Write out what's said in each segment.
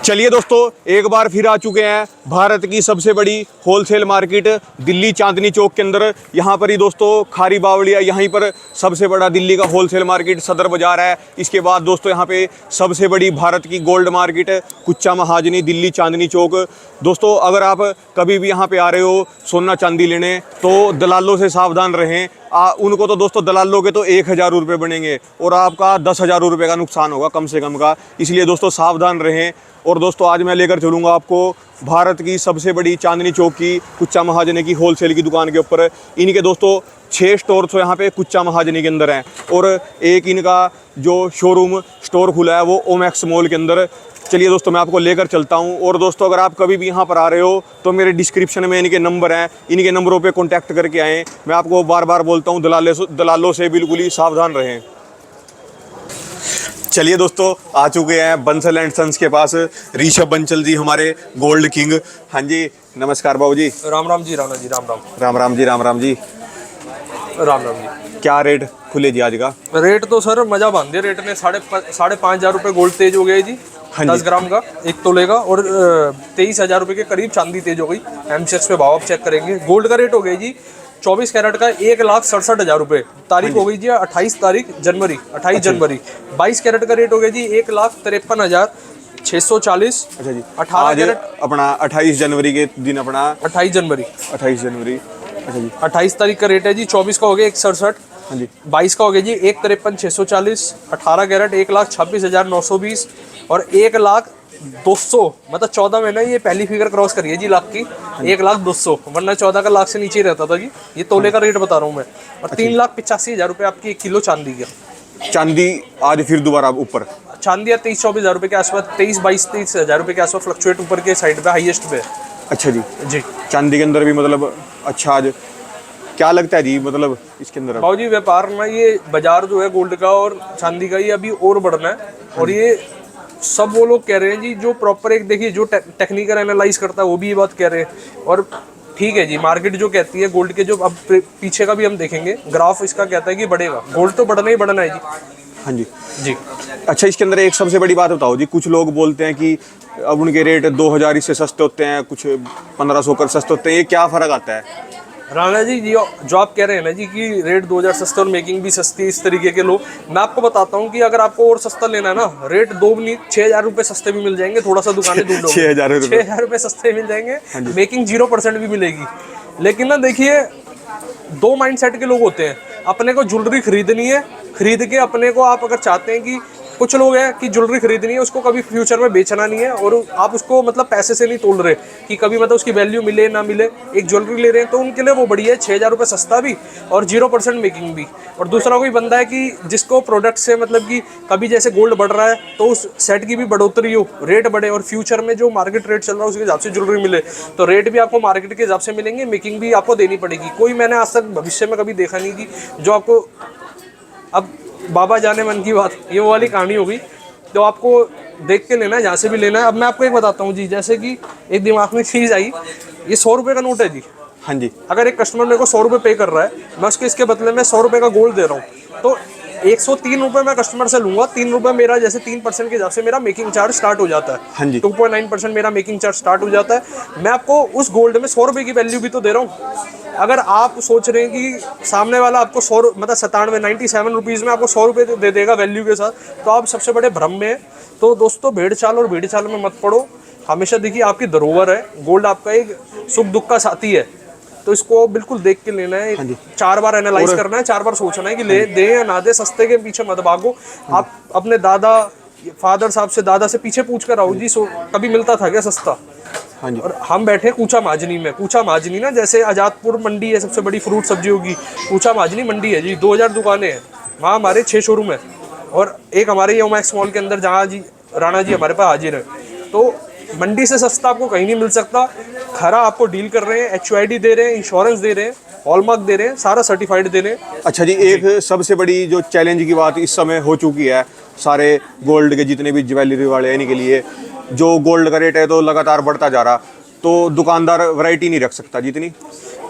चलिए दोस्तों, एक बार फिर आ चुके हैं भारत की सबसे बड़ी होलसेल मार्केट दिल्ली चांदनी चौक के अंदर। यहाँ पर ही दोस्तों खारी बावड़िया, यहीं पर सबसे बड़ा दिल्ली का होलसेल मार्केट सदर बाजार है। इसके बाद दोस्तों यहाँ पे सबसे बड़ी भारत की गोल्ड मार्केट कुच्चा महाजनी दिल्ली चांदनी चौक। दोस्तों अगर आप कभी भी यहाँ पे आ रहे हो सोना चांदी लेने, तो दलालों से सावधान रहें। उनको तो दोस्तों दलालों के तो 1000 रुपये बनेंगे और आपका 10,000 रुपये का नुकसान होगा कम से कम का। इसलिए दोस्तों सावधान रहें। और दोस्तों आज मैं लेकर चलूँगा आपको भारत की सबसे बड़ी चांदनी चौक की कुच्चा महाजनी की होलसेल की दुकान के ऊपर। इनके दोस्तों 6 स्टोर तो यहाँ पे कुच्चा महाजनी के अंदर हैं और एक इनका जो शोरूम स्टोर खुला है वो ओमैक्स मॉल के अंदर। चलिए दोस्तों मैं आपको लेकर चलता हूँ। और दोस्तों अगर आप कभी भी यहाँ पर आ रहे हो तो मेरे डिस्क्रिप्शन में इनके नंबर हैं, इनके नंबरों पे कांटेक्ट करके आएँ। मैं आपको बार बार बोलता हूँ दलालों से बिल्कुल ही सावधान रहें। चलिए दोस्तों आ चुके हैं बंसल एंड सन्स के पास, ऋषभ बंसल जी हमारे गोल्ड किंग। हाँ जी नमस्कार बाबू जी। राम राम जी, राणा जी, राम राम। राम राम जी, राम राम जी। राम राम जी। क्या रेट खुले जी आज का? रेट तो सर मजा बांध दिया रेट ने। 5,500 रुपये गोल्ड तेज हो गया जी। हाँ 10 ग्राम का 1 तोले का। और 23,000 रुपये के करीब चांदी तेज हो गई। MCX पे भाव आप चेक करेंगे। गोल्ड का रेट हो गया जी 24 कैरेट का 1,67,000 रुपये। तारीख हो गई जी 28 जनवरी। 22 कैरेट का रेट हो गया जी 1,53,640। अच्छा जी। 18 कैरेट अपना 28 जनवरी के दिन अपना 28 जनवरी। अच्छा जी। 28 तारीख का रेट है जी। 24 का हो गया 167। हाँ जी। 22 का हो गया जी 1,53,640। 18 कैरेट 1,26,920 और 1,02,00,000 मतलब 14 में ना ये पहली फिगर क्रॉस करी है जी लाख की। 1,02,00,000 वरना 14 का लाख से नीचे ही रहता था जी। ये तोले का रेट बता रहा हूँ मैं। और 3,85,000 रुपये आपकी 1 किलो चांदी का। चांदी आज फिर दोबारा ऊपर। चांदी 23-24 रुपये के आसपास, 23-22-23 रुपये के आसपास फ्लक्चुएट ऊपर के साइड पे हाईएस्ट पे। अच्छा जी। जी चांदी के अंदर भी मतलब अच्छा आज क्या लगता है जी, मतलब इसके अंदर बाबू जी व्यापार में ये बाजार जो है गोल्ड का और चांदी का ये अभी और बढ़ना है। और ये सब वो लोग कह रहे हैं जी जो प्रॉपर एक देखिए जो टेक्निकल एनालाइज करता है वो भी ये बात कह रहे हैं। और ठीक है जी, मार्केट जो कहती है गोल्ड के जो अब पीछे का भी हम देखेंगे ग्राफ इसका कहता है कि बढ़ेगा। गोल्ड तो बढ़ना ही बढ़ना है जी। हाँ जी जी। अच्छा इसके अंदर एक सबसे बड़ी बात बताओ जी, कुछ लोग बोलते हैं कि अब उनके रेट 2,000 इससे सस्ते होते हैं, कुछ 1,500 कर सस्ते होते हैं, ये क्या फ़र्क आता है? राणा जी जो आप कह रहे हैं ना जी कि रेट 2,000 सस्ते और मेकिंग भी सस्ती, इस तरीके के लोग, मैं आपको बताता हूँ कि अगर आपको और सस्ता लेना है ना, रेट 6,000 रुपये सस्ते भी मिल जाएंगे। थोड़ा सा दुकानें ढूंढो 6,000 रुपये सस्ते मिल जाएंगे। मेकिंग 0% भी मिलेगी। लेकिन ना देखिए 2 माइंडसेट के लोग होते हैं। अपने को ज्वेलरी खरीदनी है, खरीद के अपने को आप अगर चाहते हैं कि कुछ लोग हैं कि ज्वेलरी खरीदनी है उसको कभी फ्यूचर में बेचना नहीं है और आप उसको मतलब पैसे से नहीं तोल रहे कि कभी मतलब उसकी वैल्यू मिले ना मिले, एक ज्वेलरी ले रहे हैं तो उनके लिए वो बढ़िया है। 6,000 रुपये सस्ता भी और 0% मेकिंग भी। और दूसरा कोई बंदा है कि जिसको प्रोडक्ट से मतलब कि कभी जैसे गोल्ड बढ़ रहा है तो उस सेट की भी बढ़ोतरी हो, रेट बढ़े और फ्यूचर में जो मार्केट रेट चल रहा है उसके हिसाब से ज्वेलरी मिले, तो रेट भी आपको मार्केट के हिसाब से मिलेंगे, मेकिंग भी आपको देनी पड़ेगी। कोई मैंने आज तक भविष्य में कभी देखा नहीं कि जो आपको, अब बाबा जाने मन की बात, ये वो वाली कहानी होगी। तो आपको देख के लेना है जहाँ से भी लेना है। अब मैं आपको एक बताता हूँ जी, जैसे कि एक दिमाग में चीज़ आई, ये 100 रुपये का नोट है जी। हाँ जी। अगर एक कस्टमर मेरे को 100 रुपये पे कर रहा है, मैं उसके इसके बदले में 100 रुपये का गोल्ड दे रहा हूँ, तो 103 रुपये मैं कस्टमर से लूँगा। 3 रुपये मेरा जैसे 3% के हिसाब से मेरा मेकिंग चार्ज स्टार्ट हो जाता है। हाँ जी। 2.9% मेरा मेकिंग चार्ज स्टार्ट हो जाता है। मैं आपको उस गोल्ड में 100 रुपये की वैल्यू भी तो दे रहा हूँ। अगर आप सोच रहे हैं कि सामने वाला आपको 100 मतलब 97 रुपीज़ में आपको 100 रुपये दे देगा वैल्यू के साथ, तो आप सबसे बड़े भ्रम में है। तो दोस्तों भेड़ चाल और भेड़ चाल में मत पड़ो। हमेशा देखिए आपकी धरोहर है, गोल्ड आपका एक सुख दुख का साथी है, तो इसको बिल्कुल देख के लेना है। 4 बार एनालाइज करना है, 4 बार सोचना है कि ले दे या ना दे। सस्ते के पीछे मत भागो। आप अपने फादर साहब से, दादा से पीछे पूछ कर आओ जी कभी मिलता था क्या सस्ता। हाँ जी। और हम बैठे कूचा माजनी में। कूचा माजनी ना जैसे आजादपुर मंडी है, सबसे बड़ी फ्रूट सब्जियों की कूचा माजनी मंडी है जी। 2,000 दुकानें हैं वहाँ, हमारे 6 शोरूम है और एक हमारे ओमैक्स मॉल के अंदर जहाँ जी राणा जी हमारे पास हाजिर है। तो मंडी से सस्ता आपको कहीं नहीं मिल सकता। खरा आपको डील कर रहे हैं, HUID दे रहे हैं, इंश्योरेंस दे रहे हैं, हॉलमार्क दे रहे हैं, सारा सर्टिफाइड दे रहे हैं। अच्छा जी, एक सबसे बड़ी जो चैलेंज की बात इस समय हो चुकी है सारे गोल्ड के जितने भी ज्वेलरी वाले हैं इनके लिए, जो गोल्ड का रेट है तो लगातार बढ़ता जा रहा, तो दुकानदार वैरायटी नहीं रख सकता जितनी।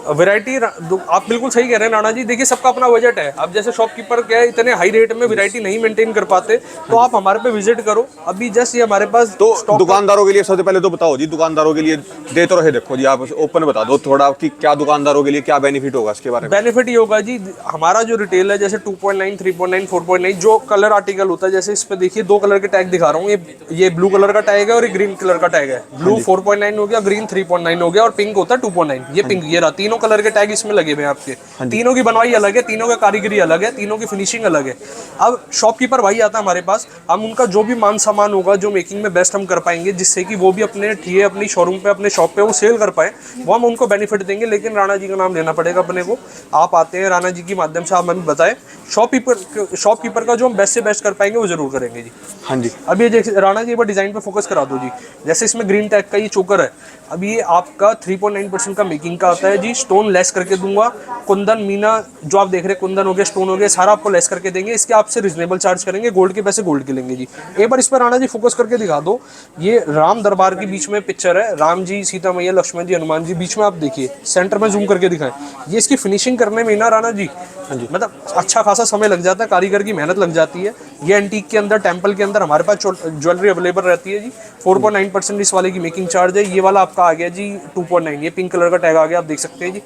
वैरायटी आप बिल्कुल सही कह रहे हैं राणा जी। देखिए सबका अपना बजट है। अब जैसे शॉपकीपर क्या है, इतने हाई रेट में वैरायटी नहीं मेंटेन कर पाते, तो आप हमारे पे विजिट करो। अभी जस्ट ये हमारे पास तो स्टॉक दुकानदारों के लिए सबसे पहले तो बताओ जी, दुकानदारों के लिए दे तो रहे, देखो जी आप ओपन बता दो थोड़ा कि क्या दुकानदारों के लिए क्या बेनिफिट होगा इसके बारे में। बेनिफिट ये होगा जी, हमारा जो रिटेल है जैसे 2.9, 3.9, 4.9 जो कलर आर्टिकल होता है, जैसे इस पे देखिए 2 कलर के टैग दिखा रहा हूँ। ये ब्लू कलर का टैग है और ये ग्रीन कलर का टैग है। ब्लू 4.9 हो गया, ग्रीन 3.9 हो गया और पिंक होता है 2.9। ये पिंक, ये रहा, तीनों कलर के टैग इसमें लगे हुए हैं आपके। तीनों की बनवाई अलग है, तीनों का कारीगरी अलग है, तीनों की फिनिशिंग अलग है। अब शॉपकीपर भाई आता है हमारे पास, हम उनका जो भी मान सामान होगा, जो मेकिंग में बेस्ट हम कर पाएंगे, जिससे कि वो भी अपने ठिए अपनी शोरूम पे, अपने शॉप पे वो सेल कर पाए, वो हम उनको बेनिफिट देंगे। लेकिन राणा जी का नाम लेना पड़ेगा अपने को। आप आते हैं राणा जी के माध्यम से, आप हमें बताएं शॉपकीपर का जो हम बेस्ट से बेस्ट कर पाएंगे वो जरूर करेंगे जी। हाँ जी। अब ये राणा जी एक बार डिजाइन पे फोकस करा दो जी। जैसे इसमें ग्रीन टैग का ये चोकर है, अब ये आपका 3.9% का मेकिंग का आता है जी। स्टोन लेस करके दूंगा, कुंदन मीना जो आप देख रहे हैं, कुंदन हो गया, स्टोन हो गया, सारा आपको लेस करके देंगे। इसके आपसे रिजनेबल चार्ज करेंगे, गोल्ड के पैसे गोल्ड के लेंगे जी। एक बार इस पर राणा जी फोकस करके दिखा दो। ये राम दरबार के बीच में पिक्चर है, राम जी, सीता मैया, लक्ष्मण जी, हनुमान जी बीच में, आप देखिए सेंटर में जूम करके दिखाएं। ये इसकी फिनिशिंग करने में ना राणा जी, मतलब अच्छा खासा समय लग जाता है, कारीगर की मेहनत लग जाती है। ये एंटीक के अंदर, टेम्पल के अंदर हमारे पास ज्वेलरी अवेलेबल रहती है जी। 4.9% इस वाले की मेकिंग चार्ज है। ये वाला आपका आ गया जी 2.9, ये पिंक कलर का टैग आ गया, आप देख सकते हैं जी।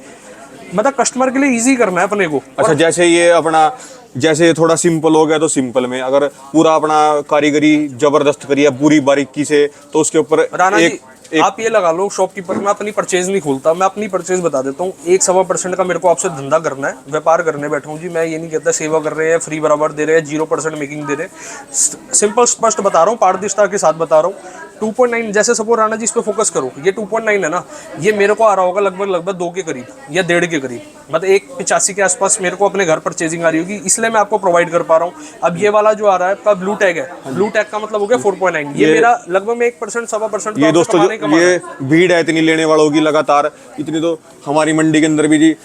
मतलब कस्टमर के लिए इजी करना है अपने को। अच्छा, जैसे ये अपना, जैसे थोड़ा सिंपल हो गया तो सिंपल में, अगर पूरा अपना कारीगरी जबरदस्त करिए पूरी बारीकी से, तो उसके ऊपर राणा जी आप ये लगा लो, शॉपकीपर में अपनी परचेज नहीं खोलता, मैं अपनी परचेज बता देता हूँ। 1-1.25% का मेरे को आपसे धंधा करना है, व्यापार करने बैठा हूँ जी। मैं ये नहीं कहता सेवा कर रहे हैं, फ्री बराबर दे रहे हैं, 0% मेकिंग दे रहे हैं। सिंपल स्पष्ट बता रहा हूँ, पारदर्शिता के साथ बता रहा हूँ। 2.9 जैसे सपोज राणा जी इस पे फोकस करो, ये 2.9 है ना, ये मेरे को आ रहा होगा लगभग 2 के करीब या 1.5 के करीब, मतलब 1.85 के आसपास मेरे को अपने घर परचेजिंग आ रही होगी, इसलिए मैं आपको प्रोवाइड कर पा रहा हूँ। अब ये वाला जो आ रहा है आपका ब्लू टैग है, ब्लू टैग का मतलब हो गया 4.9, ये मेरा लगभग में 1%, 1.25%। ये दोस्तों ये भीड़ है इतनी लेने वालों की लगातार, इतनी तो हमारी मंडी के अंदर भी जी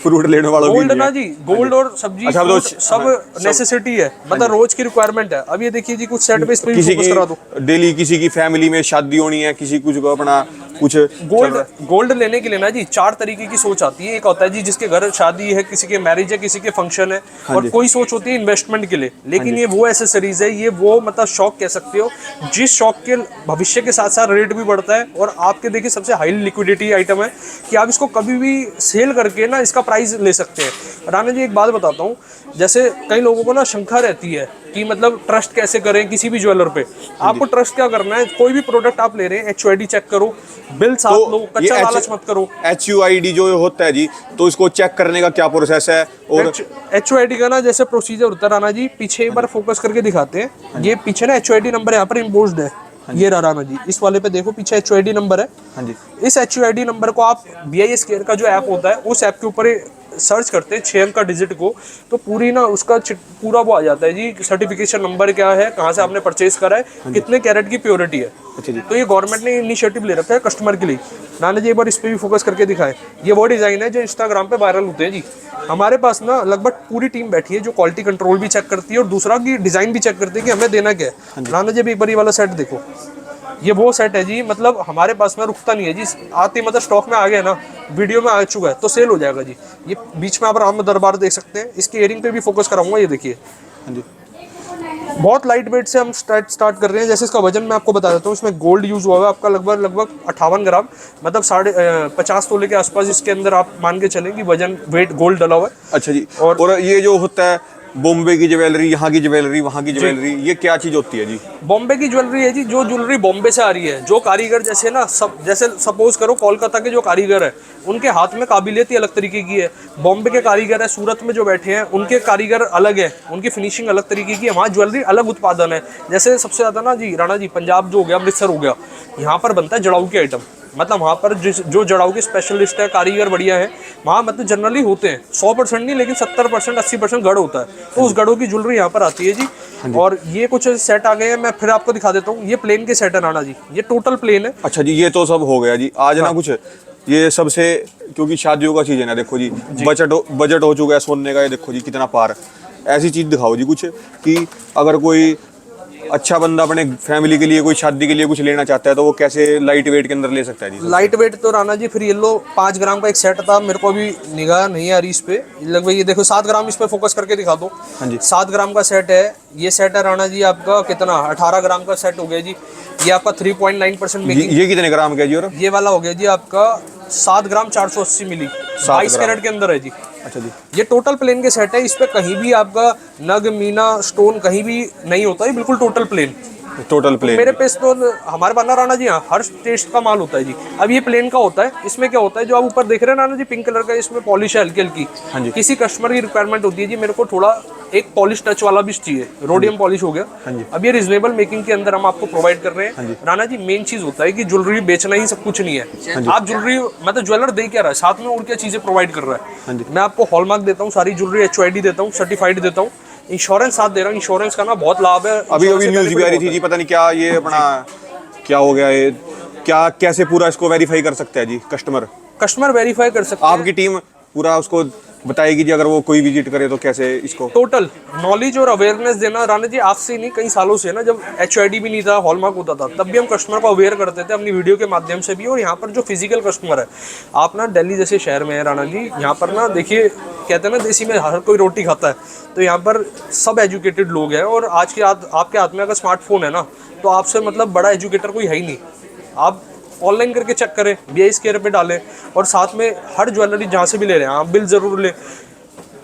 फ्रूट लेने वालों की गोल्ड ना जी, गोल्ड और सब्जी, अच्छा, फ्रूट, सब नेसेसिटी है, मतलब रोज की रिक्वायरमेंट है। अब ये देखिए जी कुछ सेट पे इस पे किसी फोकस करा दो। की डेली, किसी की फैमिली में शादी होनी है, किसी कुछ को अपना कुछ गोल्ड लेने के लिए ना जी 4 तरीके की सोच आती है। एक होता है जी जिसके घर शादी है, किसी के मैरिज है, किसी के फंक्शन है, और कोई सोच होती है इन्वेस्टमेंट के लिए। लेकिन ये वो एसेसरीज है, ये वो मतलब शौक कह सकते हो, जिस शौक के भविष्य के साथ साथ रेट भी बढ़ता है, और आपके देखिए सबसे हाई लिक्विडिटी आइटम है कि आप इसको कभी भी सेल करके ना इसका प्राइस ले सकते हैं। राणा जी एक बात बताता हूँ, जैसे कई लोगों को ना शंका रहती है कि मतलब ट्रस्ट कैसे करें किसी भी ज्वेलर पे। आपको ट्रस्ट क्या करना है, कोई भी प्रोडक्ट आप ले रहे हैं, HUID चेक करो, बिल साथ लो, कच्चा लालच मत करो। HUID जो होता है जी, तो इसको चेक करने का क्या प्रोसेस है? और HUID का ना जैसे प्रोसीजर होता है राणा जी, पीछे एक बार फोकस करके दिखाते हैं। ये पीछे ना HUID नंबर यहाँ पर इम्पोज्ड है, ये रहा राणा जी, इस वाले पे देखो पीछे HUID नंबर है। हाँ जी। इस HUID नंबर को आप BIS केयर का जो ऐप होता है, उस ऐप के ऊपर सर्च करते हैं 6 अंक का डिजिट को, तो पूरी ना उसका पूरा वो आ जाता है जी, सर्टिफिकेशन नंबर क्या है, कहाँ से आपने परचेज करा है, कितने कैरेट की प्योरिटी है। अच्छा जी। तो ये गवर्नमेंट ने इनिशिएटिव ले रखा है कस्टमर के लिए। राणा जी एक बार इस पे भी फोकस करके दिखाएं। ये वो डिजाइन है जो इंस्टाग्राम पे वायरल होते हैं जी। हमारे पास ना लगभग पूरी टीम बैठी है जो क्वालिटी कंट्रोल भी चेक करती है और दूसरा की डिजाइन भी चेक करती है कि हमें देना क्या है। राणा जी एक बार ये वाला सेट देखो, ये वो सेट है जी, मतलब हमारे पास में रुकता नहीं है जी, आते मतलब स्टॉक में आ गया ना, वीडियो में आ चुका है तो सेल हो जाएगा जी। ये बीच में आप राम दरबार देख सकते हैं, इसके इयरिंग पे भी फोकस कराऊंगा, ये देखिए। हाँ जी। बहुत लाइट वेट से हम स्टार्ट कर रहे हैं। जैसे इसका वजन मैं आपको बता देता हूँ, इसमें गोल्ड यूज हुआ है आपका लगभग 58 ग्राम, मतलब 50 तोले के आसपास इसके अंदर आप मान के चलें कि वजन वेट गोल्ड डला हुआ है। अच्छा जी। और ये जो होता है बॉम्बे की ज्वेलरी, यहाँ की ज्वेलरी, वहाँ की ज्वेलरी, ये क्या चीज होती है जी? बॉम्बे की ज्वेलरी है जी, जो ज्वेलरी बॉम्बे से आ रही है, जो कारीगर जैसे ना जैसे सपोज करो कोलकाता के जो कारीगर है उनके हाथ में काबिलियत ही अलग तरीके की है। बॉम्बे के कारीगर है, सूरत में जो बैठे हैं उनके कारीगर अलग है, उनकी फिनिशिंग अलग तरीके की है, वहाँ ज्वेलरी अलग उत्पादन है। जैसे सबसे ज़्यादा ना जी राणा जी पंजाब जो हो गया, अमृतसर हो गया, यहाँ पर बनता है जड़ाऊ के आइटम, मतलब वहाँ पर जो जड़ाऊ के स्पेशलिस्ट है, कारीगर बढ़िया है, वहाँ मतलब जनरली होते हैं 100% नहीं लेकिन 70% 80% गढ़ होता है, तो उस गढ़ों की ज्वेलरी यहाँ पर आती है जी। और ये कुछ सेट आ गए हैं, मैं फिर आपको दिखा देता हूँ। ये प्लेन के सेट है राणा जी, ये टोटल प्लेन है। अच्छा जी, ये तो सब हो गया जी। आज ना कुछ ये सबसे, क्योंकि शादियों का सीजन है, देखो जी बजट हो चुका है सोने का, ये देखो जी कितना पार। ऐसी चीज दिखाओ जी कुछ कि अगर कोई अच्छा बंदा अपने फैमिली के लिए, कोई शादी के लिए कुछ लेना चाहता है तो वो कैसे लाइट वेट के अंदर ले सकता है जी? लाइट वेट तो राणा जी फिर ये लो 5 ग्राम का एक सेट था, मेरे को अभी निगाह नहीं आ रही इस पे, लगभग ये देखो 7 ग्राम, इस पे फोकस करके दिखा दो। हाँ जी। 7 ग्राम का सेट है, ये सेट है राणा जी आपका कितना 18 ग्राम का सेट हो गया जी। ये आपका 3.9% मेकिंग। ये कितने ग्राम का है जी? और ये वाला हो गया जी आपका 7 ग्राम 480 मिली, 22 कैरेट के अंदर है जी। अच्छा जी। ये टोटल प्लेन के सेट है, इस पे कहीं भी आपका नग मीना स्टोन कहीं भी नहीं होता है, बिल्कुल टोटल प्लेन। Total plain. मेरे पेस तो हमारे पास ना राणा जी हाँ हर टेस्ट का माल होता है जी। अब ये प्लेन का होता है, इसमें क्या होता है जो आप ऊपर देख रहे हैं राणा जी पिंक कलर का, इसमें पॉलिश है हल्की हल्की। हाँ जी। किसी कस्टमर की रिक्वायरमेंट होती है जी मेरे को थोड़ा एक पॉलिश टच वाला भी चाहिए, रोडियम पॉलिश हो गया। हाँ जी। अब ये रिजनेबल मेकिंग के अंदर हम आपको प्रोवाइड कर रहे हैं। हाँ जी। राणा जी मेन चीज होता है कि ज्वेलरी बेचना ही सब कुछ नहीं है। आप ज्वेलरी मतलब ज्वेलर दे क्या रहा है, साथ में और क्या चीजें प्रोवाइड कर रहा हाँ जी। है। मैं आपको हॉलमार्क देता हूँ, सारी ज्वेलरी HOID देता हूँ, सर्टिफाइड देता हूँ, इंश्योरेंस साथ दे रहा हूँ। इंश्योरेंस का ना बहुत लाभ है। अभी न्यूज़ भी आ रही थी जी, पता नहीं क्या ये अपना क्या हो गया, ये क्या कैसे पूरा इसको वेरीफाई कर सकता है जी कस्टमर वेरीफाई कर सकते हैं। आपकी टीम पूरा उसको बताएगी जी, अगर वो कोई विजिट करे तो कैसे इसको टोटल नॉलेज और अवेयरनेस देना राणा जी आज से नहीं कई सालों से ना, जब HOID भी नहीं था, हॉलमार्क होता था, तब भी हम कस्टमर को अवेयर करते थे अपनी वीडियो के माध्यम से भी। और यहाँ पर जो फिजिकल कस्टमर है, आप ना दिल्ली जैसे शहर में है राणा जी, यहाँ पर ना देखिए कहते हैं ना देसी में हर कोई रोटी खाता है, तो यहाँ पर सब एजुकेटेड लोग हैं। और आज के आपके हाथ में अगर स्मार्टफोन है ना, तो आपसे मतलब बड़ा एजुकेटर कोई है ही नहीं। आप ऑनलाइन करके चेक करें, BI स्क्वायर पे डालें, और साथ में हर ज्वेलरी जहाँ से भी ले रहे हैं आप बिल जरूर लें।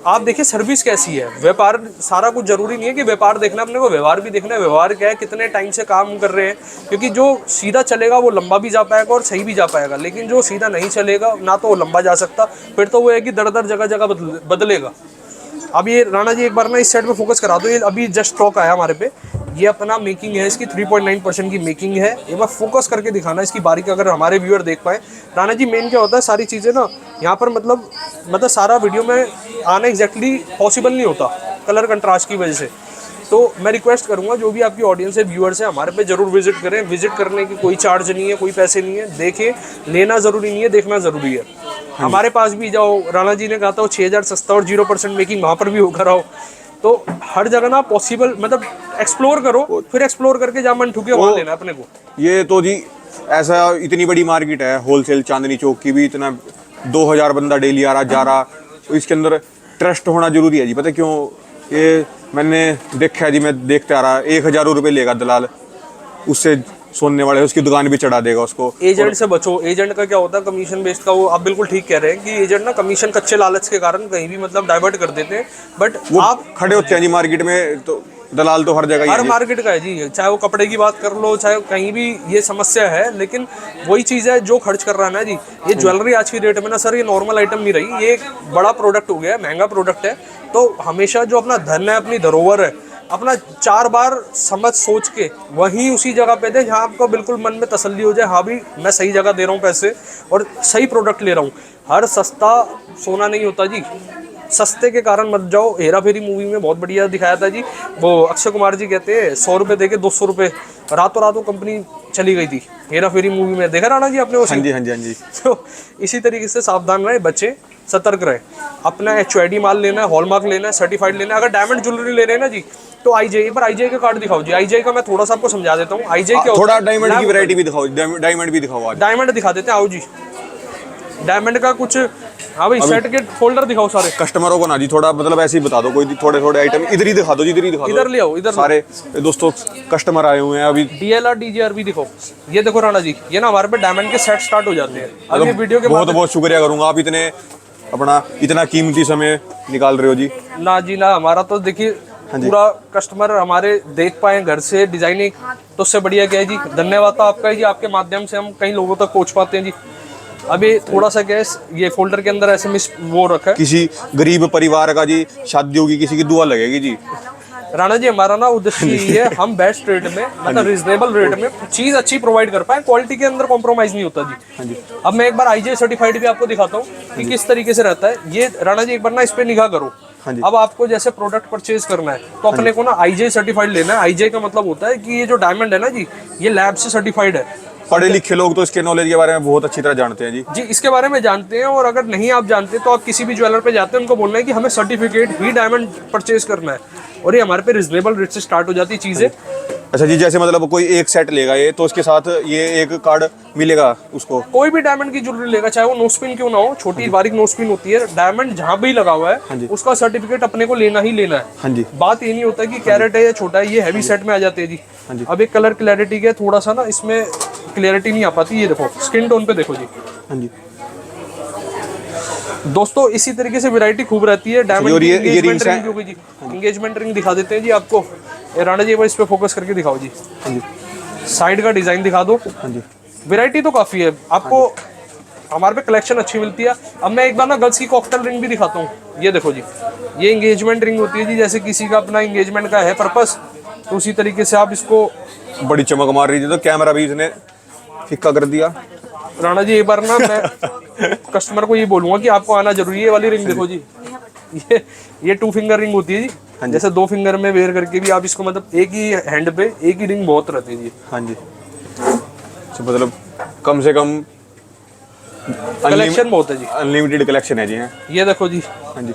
आप देखिए सर्विस कैसी है, व्यापार सारा कुछ जरूरी नहीं है कि व्यापार देखना, अपने को व्यवहार भी देखना है। व्यवहार क्या है, कितने टाइम से काम कर रहे हैं, क्योंकि जो सीधा चलेगा वो लंबा भी जा पाएगा और सही भी जा पाएगा, लेकिन जो सीधा नहीं चलेगा ना तो वो लंबा जा सकता, फिर तो वो है कि दर दर जगह जगह बदलेगा। अब ये राणा जी एक बार ना इस साइड पे फोकस करा दो, ये अभी जस्ट स्टॉक आया हमारे पे, ये अपना मेकिंग है, इसकी 3.9% की मेकिंग है। एक बार फोकस करके दिखाना इसकी बारीकी, अगर हमारे व्यूअर देख पाए। राणा जी मेन क्या होता है, सारी चीज़ें ना यहाँ पर मतलब सारा वीडियो में आना एग्जैक्टली पॉसिबल नहीं होता कलर कंट्रास्ट की वजह से। तो मैं रिक्वेस्ट करूंगा जो भी आपकी ऑडियंस है, व्यूअर्स है, हमारे पे जरूर विजिट करें। विजिट करने की कोई चार्ज नहीं है, कोई पैसे नहीं है। देखें, लेना ज़रूरी नहीं है, देखना ज़रूरी है। हमारे पास भी जाओ, राणा जी ने कहा था 6000 सस्ता और 0% मेकिंग, वहाँ पर भी होकर आओ। तो हर जगह ना पॉसिबल मतलब एक्सप्लोर करो, फिर एक्सप्लोर करके जहाँ मन ठुके वहाँ लेना अपने को। ये तो जी ऐसा इतनी बड़ी मार्केट है होलसेल चांदनी चौक की भी, इतना 2000 बंदा डेली आ रहा जा रहा, तो इसके अंदर ट्रस्ट होना जरूरी है जी। पता क्यों? ये मैंने देखा है जी, मैं देखते आ रहा, 1000 रुपये लेगा दलाल, उससे सुनने वाले उसकी दुकान भी चढ़ा देगा उसको। एजेंट से बचो। एजेंट का क्या होता है, कमीशन बेस्ड का। वो आप बिल्कुल ठीक कह रहे हैं कि एजेंट ना कमीशन कच्चे लालच के कारण कहीं भी मतलब डाइवर्ट कर देते हैं, बट आप खड़े होते हैं जी मार्केट में, तो दलाल तो हर जगह हर मार्केट का है जी, चाहे वो कपड़े की बात कर लो, चाहे कहीं भी ये समस्या है। लेकिन वही चीज़ है जो खर्च कर रहा है ना जी, ये ज्वेलरी आज की डेट में ना सर ये नॉर्मल आइटम नहीं रही, ये एक बड़ा प्रोडक्ट हो गया है, महंगा प्रोडक्ट है। तो हमेशा जो अपना धन है, अपनी धरोहर है, अपना 4 बार समझ सोच के वहीं उसी जगह पे दे जहाँ आपको बिल्कुल मन में तसल्ली हो जाए, हाँ भी मैं सही जगह दे रहा हूँ पैसे और सही प्रोडक्ट ले रहा हूँ। हर सस्ता सोना नहीं होता जी, सस्ते के कारण मत जाओ। हेरा फेरी मूवी में बहुत बढ़िया दिखाया था जी, वो अक्षय कुमार जी कहते हैं 100 रुपये दे के 200 रुपये, रातों रातों कंपनी चली गई थी। हेरा फेरी मूवी में देखा राणा जी आपने? हाँ जी, हाँ जी, हाँ जी। तो इसी तरीके से सावधान रहे बच्चे, सतर्क रहे। अपना HOID माल लेना है, हॉलमार्क लेना है, सर्टिफाइड लेना है। अगर डायमंड ज्वेलरी ले रहे हैं ना जी, तो IJ, एक बार IJ का कार्ड दिखाओ जी। IJ का मैं थोड़ा सा आपको समझा देता हूँ। IJ क्या होता है, थोड़ा डायमंड की वैरायटी भी दिखाओ, डायमंड भी दिखाओ आज। डायमंड दिखा देते हैं, आओ जी। डायमंड का कुछ, हाँ भाई, सेट के फोल्डर दिखाओ सारे कस्टमरों को ना जी, थोड़ा मतलब ऐसे ही बता दो, कोई थोड़े थोड़े आइटम इधर ही दिखा दो जी, इधर ही दिखा दो, इधर ले आओ, इधर सारे दोस्तों कस्टमर आए हुए हैं अभी। DLR DGR भी दिखाओ। ये देखो राणा जी, ये ना हमारे पे डायमंड के सेट स्टार्ट हो जाते हैं। अब ये वीडियो के बहुत बहुत शुक्रिया करूंगा, आप इतने अपना इतना कीमती समय निकाल रहे हो जी। ना जी ना, हमारा तो देखिए पूरा कस्टमर हमारे देख पाए घर से डिजाइनिंग, तो उससे बढ़िया क्या है जी। धन्यवाद तो आपका है जी, आपके माध्यम से हम कई लोगों तक पहुंच पाते हैं जी। अभी थोड़ा सा क्या है, ये फोल्डर के अंदर ऐसे मिस वो रखा है, किसी गरीब परिवार का जी शादी होगी, किसी की दुआ लगेगी जी। राणा जी हमारा ना उद्देश्य यही है, हम बेस्ट रेट में मतलब रिजनेबल रेट में चीज अच्छी प्रोवाइड कर पाए, क्वालिटी के अंदर कॉम्प्रोमाइज नहीं होता जी। अब मैं एक बार IJ सर्टिफाइड भी आपको दिखाता हूँ कि किस तरीके से रहता है ये। राणा जी एक बार ना इस पे निगाह करो। अब आपको जैसे प्रोडक्ट परचेज करना है तो अपने को ना IJ सर्टिफाइड लेना है। IJ का मतलब होता है कि ये जो डायमंड है ना जी, ये लैब से सर्टिफाइड है। पढ़े लिखे लोग तो इसके नॉलेज के बारे में बहुत अच्छी तरह जानते हैं जी। जी, इसके बारे में जानते हैं। और अगर नहीं आप जानते तो आप किसी भी ज्वेलर पे जाते हैं, उनको बोलना है कि हमें सर्टिफिकेट ही डायमंड परचेज करना है, और ये हमारे पे रिजनेबल रेट से स्टार्ट हो जाती चीज़ें। अच्छा जी, जैसे मतलब कोई एक सेट लेगा ये तो उसके साथ ये एक कार्ड मिलेगा उसको। कोई भी डायमंड की ज्वेलरी लेगा, चाहे वो नो स्पिन क्यों ना हो, छोटी बारीक नो स्पिन होती है, डायमंड जहाँ भी लगा हुआ हाँ जी। है उसका सर्टिफिकेट अपने को लेना ही लेना है। हाँ जी। बात ये नहीं होता कि कैरेट है या छोटा है, ये हैवी सेट में आ जाते हैं जी। हाँ जी। अब एक कलर क्लैरिटी के थोड़ा सा ना इसमें क्लैरिटी नहीं आ पाती, ये देखो स्किन टोन पे देखो जी। हाँ जी दोस्तों इसी तरीके से वैरायटी खूब रहती है। डायमंड और की ये एंगेजमेंट rings हैं? रिंग भी होगी जी, एंगेजमेंट रिंग दिखा देते हैं जी आपको। ये राणा जी, इस पे फोकस करके दिखाओ जी, हाँ जी साइड का डिजाइन दिखा दो। हाँ जी वैरायटी तो काफी है आपको, हमारे पे कलेक्शन अच्छी मिलती है। अब मैं एक बार ना गर्ल्स की कॉकटेल रिंग भी दिखाता हूँ, ये देखो जी। ये एंगेजमेंट रिंग होती है जी, जैसे किसी का अपना एंगेजमेंट का है पर्पस, तो उसी तरीके से आप इसको। बड़ी चमक मार रही थी तो कैमरा भी इसने फिक्का कर दिया। राणा जी एक बार ना मैं कस्टमर को ये बोलूंगा कि आपको आना जरूरी है। ये वाली रिंग देखो जी, ये 2 फिंगर रिंग होती है जी। जैसे 2 फिंगर में वेयर करके भी आप इसको, मतलब एक ही हैंड पे एक ही रिंग बहुत रहती है जी। हाँ जी, तो मतलब कम से कम कलेक्शन बहुत है जी, अनलिमिटेड कलेक्शन है जी। हैं ये देखो जी। हाँ जी।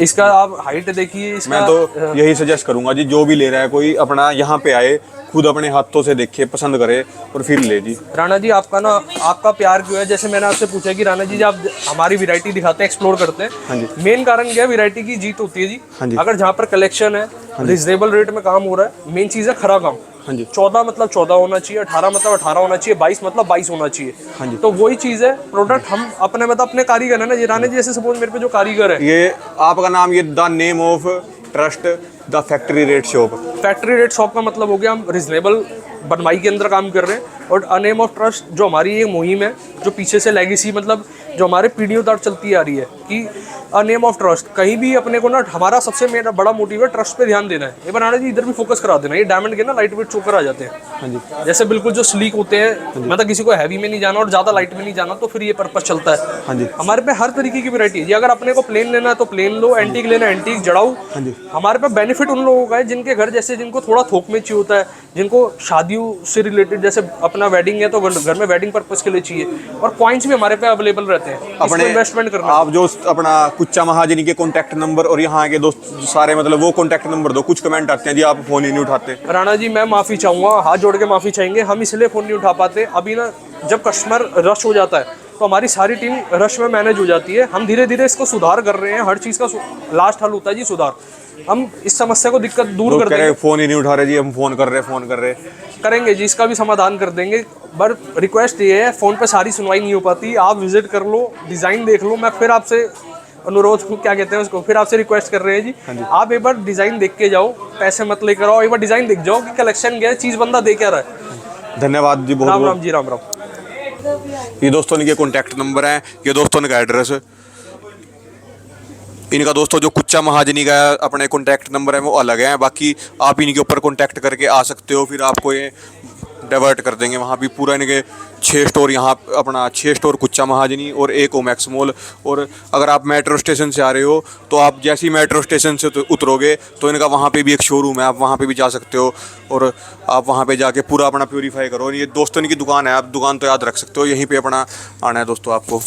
इसका आप हाइट देखिए इसका। मैं तो यही सजेस्ट करूंगा जी, जो भी ले रहा है कोई अपना यहाँ पे आए, खुद अपने हाथों से देखे, पसंद करे और फिर ले जी। राणा जी आपका ना, आपका प्यार क्यों है, जैसे मैंने आपसे पूछा कि राणा जी आप हमारी वैरायटी दिखाते हैं, एक्सप्लोर करते हैं। हाँ जी। मेन कारण क्या है, वैरायटी की जीत होती है जी। हाँ जी। अगर जहाँ पर कलेक्शन है, रिजनेबल रेट में काम हो रहा है, मेन चीज़ है खरा काम। हाँ जी। 14 मतलब 14 होना चाहिए, 18 मतलब 18 होना चाहिए, 22 मतलब 22 होना चाहिए। हाँ जी। तो वही चीज़ है, प्रोडक्ट हम अपने मतलब अपने कारीगर है ना जी। राणा जी जैसे सपोज मेरे पे जो कारीगर है, ये आपका नाम, ये the name of trust the factory rate shop. Factory rate shop का मतलब हो गया हम रिजनेबल बनवाई के अंदर काम कर रहे हैं। और अ नेम ऑफ ट्रस्ट जो हमारी ये मुहिम है, जो पीछे से लेगेसी, मतलब जो हमारे पीढ़ियों तक चलती आ रही है कि अ नेम ऑफ ट्रस्ट, कहीं भी अपने को ना, हमारा सबसे मेरा बड़ा मोटिव है ट्रस्ट पे ध्यान देना है। ये बनाना जी, इधर भी फोकस करा देना। ये डायमंड के ना लाइट वेट चोकर आ जाते हैं। हाँ जी। जैसे बिल्कुल जो स्लीक होते हैं, मतलब किसी को हैवी में नहीं जाना और ज़्यादा लाइट में नहीं जाना, तो फिर ये पर्पस चलता है। हाँ जी। हमारे पे हर तरीके की वैरायटी है जी। अगर अपने को प्लेन लेना है तो प्लेन लो, एंटीक लेना है एंटीक, जड़ाऊ। हाँ जी। हमारे पे बेनिफिट उन लोगों का है जिनके घर, जैसे जिनको थोड़ा थोक में चाहिए होता है, जिनको शादियों से रिलेटेड, जैसे अपना वेडिंग है तो घर में वेडिंग पर्पस के लिए चाहिए, और कॉइन्स भी हमारे पे अवेलेबल रहते हैं। अपने इन्वेस्टमेंट करना, आप जो अपना कुच्चा महाजनी के कॉन्टैक्ट नंबर और यहाँ के दोस्त सारे, मतलब वो कॉन्टैक्ट नंबर दो। कुछ कमेंट आते हैं जी, आप फोन ही नहीं उठाते। राणा जी मैं माफ़ी चाहूँगा, हाथ जोड़ के माफ़ी चाहेंगे, हम इसलिए फ़ोन नहीं उठा पाते। अभी ना जब कस्टमर रश हो जाता है तो हमारी सारी टीम रश में मैनेज हो जाती है। हम धीरे धीरे इसको सुधार कर रहे हैं। हर चीज़ का लास्ट हल होता है जी सुधार। हम इस समस्या को, दिक्कत दूर कर देंगे। फोन ही नहीं उठा रहे जी, हम फोन कर रहे करेंगे जी, इसका भी समाधान कर देंगे। पर रिक्वेस्ट ये है, फ़ोन पे सारी सुनवाई नहीं हो पाती, आप विजिट कर लो, डिज़ाइन देख लो। मैं फिर आपसे अनुरोध को, क्या कहते हैं उसको, फिर आपसे रिक्वेस्ट कर रहे हैं जी, आप एक बार डिज़ाइन देख के जाओ, पैसे मत लेकर आओ, एक बार डिज़ाइन देख जाओ कि कलेक्शन क्या है, चीज़ बंदा दे क्या रहा है। धन्यवाद जी, बहुत राम बहुत। राम जी, राम राम। ये दोस्तों इनके कॉन्टैक्ट नंबर हैं, ये दोस्तों इनका एड्रेस, इनका दोस्तों जो कुच्चा महाजनी का अपने कॉन्टैक्ट नंबर है वो अलग है। बाकी आप इनके ऊपर कॉन्टैक्ट करके आ सकते हो, फिर आपको ये डाइवर्ट कर देंगे वहाँ भी। पूरा इनके 6 स्टोर, यहाँ अपना 6 स्टोर कुच्चा महाजनी और 1 ओमैक्स मॉल। और अगर आप मेट्रो स्टेशन से आ रहे हो तो आप जैसे ही मेट्रो स्टेशन से उतरोगे तो इनका वहाँ पे भी एक शोरूम है, आप वहाँ पे भी जा सकते हो और आप वहाँ पे जाके पूरा अपना प्योरीफाई करो। ये दोस्तों इनकी दुकान है, आप दुकान तो याद रख सकते हो, यहीं पे अपना आना है दोस्तों आपको।